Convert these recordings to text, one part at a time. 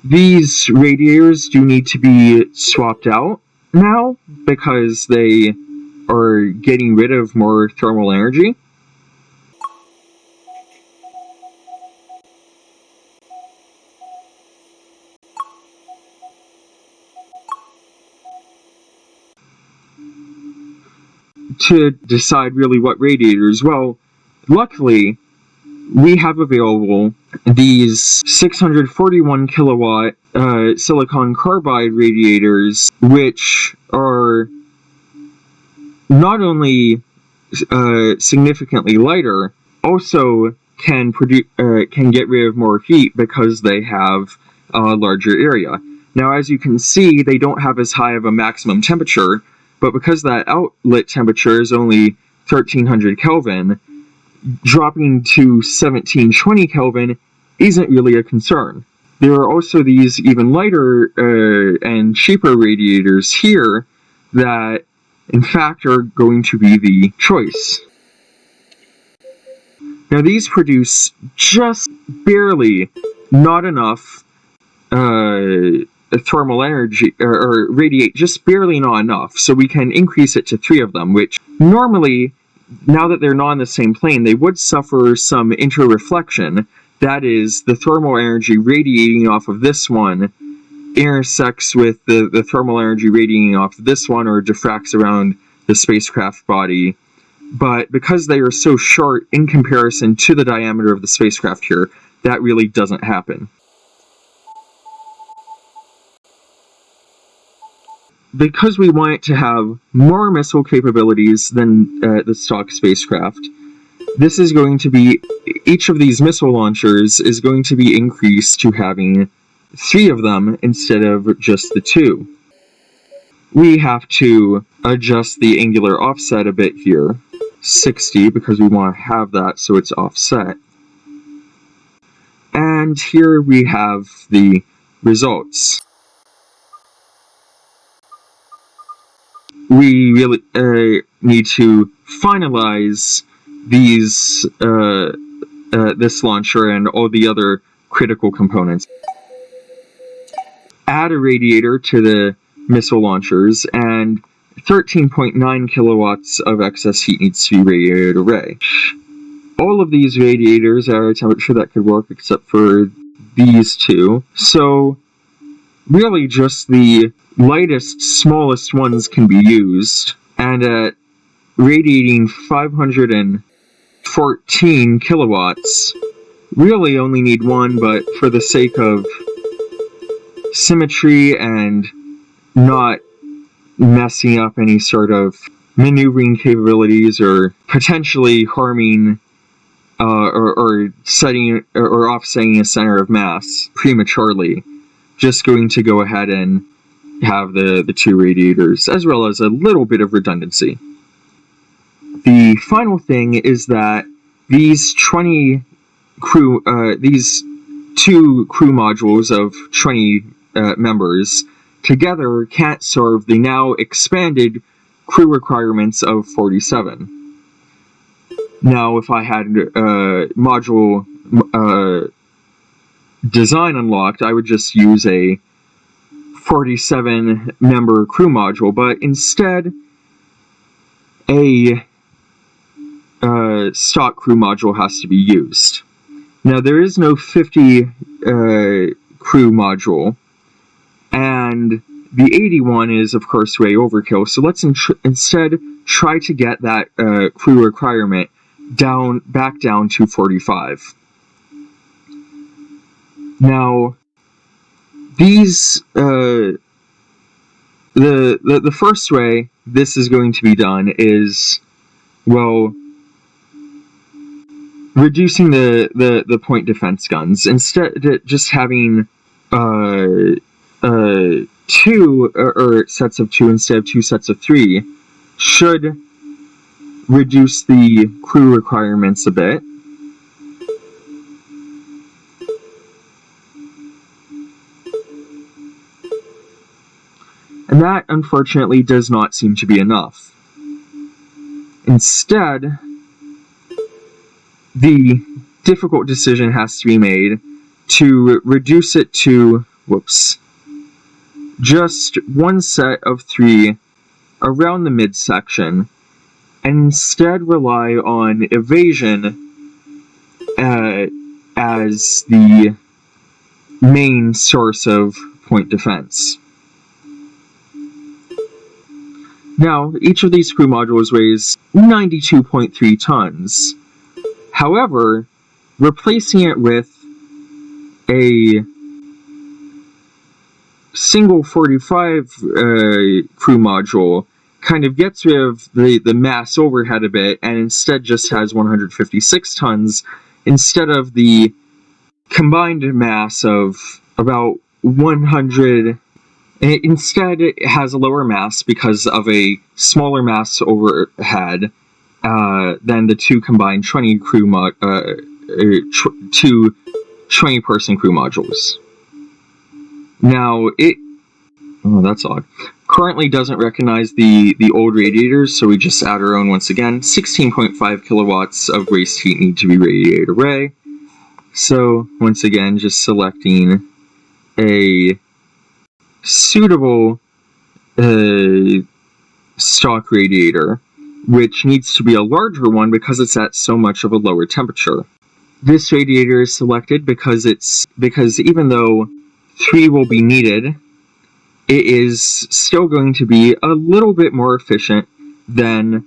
These radiators do need to be swapped out now because they are getting rid of more thermal energy. To decide really what radiators, well, luckily we have available these 641 kilowatt silicon carbide radiators, which are not only significantly lighter, also can get rid of more heat because they have a larger area. Now, as you can see, they don't have as high of a maximum temperature, but because that outlet temperature is only 1300 Kelvin, dropping to 1720 Kelvin isn't really a concern. There are also these even lighter and cheaper radiators here that, in fact, are going to be the choice. Now, these produce just barely not enough thermal energy, or radiate just barely not enough, so we can increase it to 3 of them, which normally, now that they're not on the same plane, they would suffer some interreflection. That is, the thermal energy radiating off of this one intersects with the thermal energy radiating off of this one, or diffracts around the spacecraft body. But because they are so short in comparison to the diameter of the spacecraft here, that really doesn't happen. Because we want it to have more missile capabilities than the stock spacecraft, this is going to be, each of these missile launchers is going to be increased to having 3 of them instead of just the 2. We have to adjust the angular offset a bit here, 60, because we want to have that so it's offset. And here we have the results. We really need to finalize these this launcher and all the other critical components. Add a radiator to the missile launchers, and 13.9 kilowatts of excess heat needs to be radiated away. All of these radiators are at a temperature that could work except for these 2. So really just the lightest, smallest ones can be used, and at radiating 514 kilowatts, really only need 1, but for the sake of symmetry and not messing up any sort of maneuvering capabilities or potentially harming or setting or offsetting a center of mass prematurely, just going to go ahead and have the 2 radiators, as well as a little bit of redundancy. The final thing is that these 2 crew modules of 20 members together can't serve the now expanded crew requirements of 47. Now, if I had module design unlocked, I would just use a 47-member crew module, but instead, a stock crew module has to be used. Now, there is no 50 crew module, and the 81 is, of course, way overkill, so let's instead try to get that crew requirement back down to 45. Now, these, the first way this is going to be done is, well, reducing the point defense guns. Instead, just having 2 or sets of 2 instead of 2 sets of 3 should reduce the crew requirements a bit. And that, unfortunately, does not seem to be enough. Instead, the difficult decision has to be made to reduce it to just one set of 3 around the midsection, and instead rely on evasion as the main source of point defense. Now, each of these crew modules weighs 92.3 tons. However, replacing it with a single 45 crew module kind of gets rid of the mass overhead a bit, and instead just has 156 tons instead of the combined mass of about 100. Instead, it has a lower mass because of a smaller mass overhead than the 2 combined 20 crew 2 20-person crew modules. Now, that's odd. Currently doesn't recognize the old radiators, so we just add our own once again. 16.5 kilowatts of waste heat need to be radiated away. So, once again, just selecting a suitable stock radiator, which needs to be a larger one because it's at so much of a lower temperature. This radiator is selected because even though 3 will be needed, it is still going to be a little bit more efficient than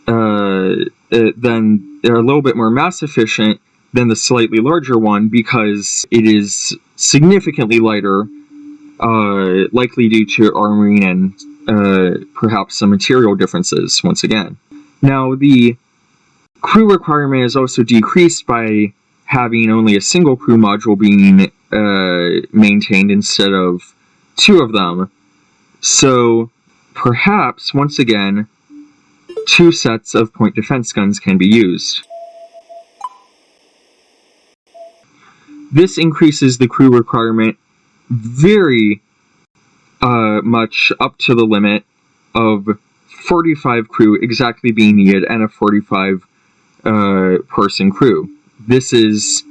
a little bit more mass efficient than the slightly larger one, because it is significantly lighter, likely due to armoring and perhaps some material differences once again. Now, the crew requirement is also decreased by having only a single crew module being maintained instead of 2 of them. So perhaps, once again, 2 sets of point defense guns can be used. This increases the crew requirement very much up to the limit of 45 crew exactly being needed and a 45 person crew. This is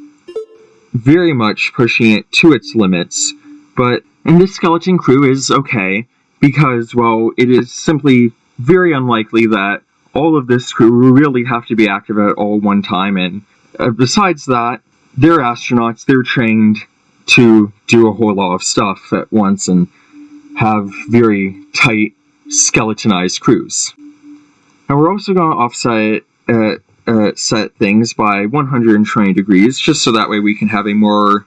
very much pushing it to its limits, and this skeleton crew is okay because, well, it is simply very unlikely that all of this crew will really have to be active at all one time, and besides that, they're astronauts, they're trained to do a whole lot of stuff at once and have very tight, skeletonized crews. Now we're also going to offset set things by 120 degrees, just so that way we can have a more,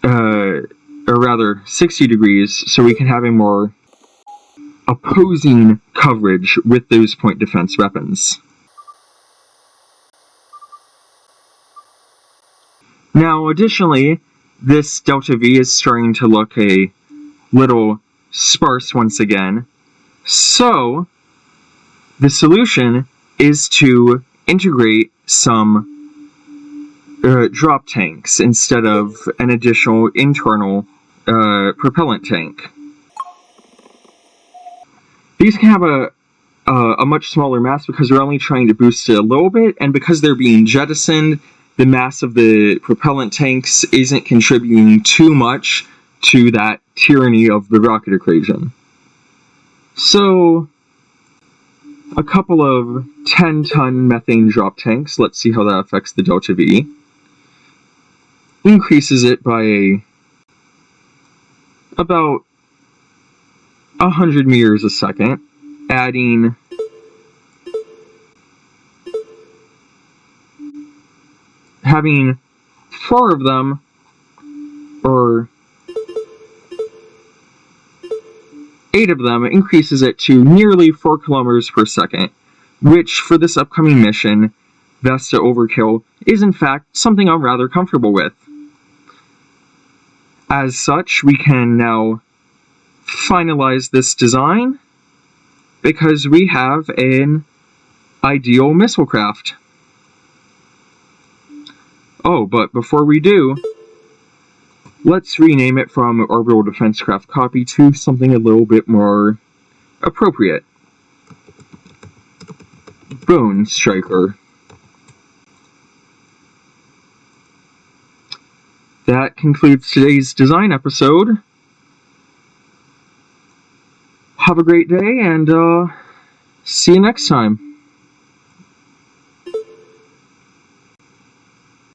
or rather 60 degrees, so we can have a more opposing coverage with those point defense weapons. Now, additionally, this Delta V is starting to look a little sparse once again, so the solution is to integrate some drop tanks instead of an additional internal propellant tank. These can have a much smaller mass because we're only trying to boost it a little bit, and because they're being jettisoned, the mass of the propellant tanks isn't contributing too much to that tyranny of the rocket equation. So, a couple of 10-ton methane drop tanks, let's see how that affects the Delta V. Increases it by about 100 meters a second, having 4 of them, or 8 of them, increases it to nearly 4 kilometers per second, which for this upcoming mission, Vesta Overkill, is in fact something I'm rather comfortable with. As such, we can now finalize this design because we have an ideal missile craft. Oh, but before we do, let's rename it from Orbital Defense Craft Copy to something a little bit more appropriate. Bone Striker. that concludes today's design episode. Have a great day, and see you next time.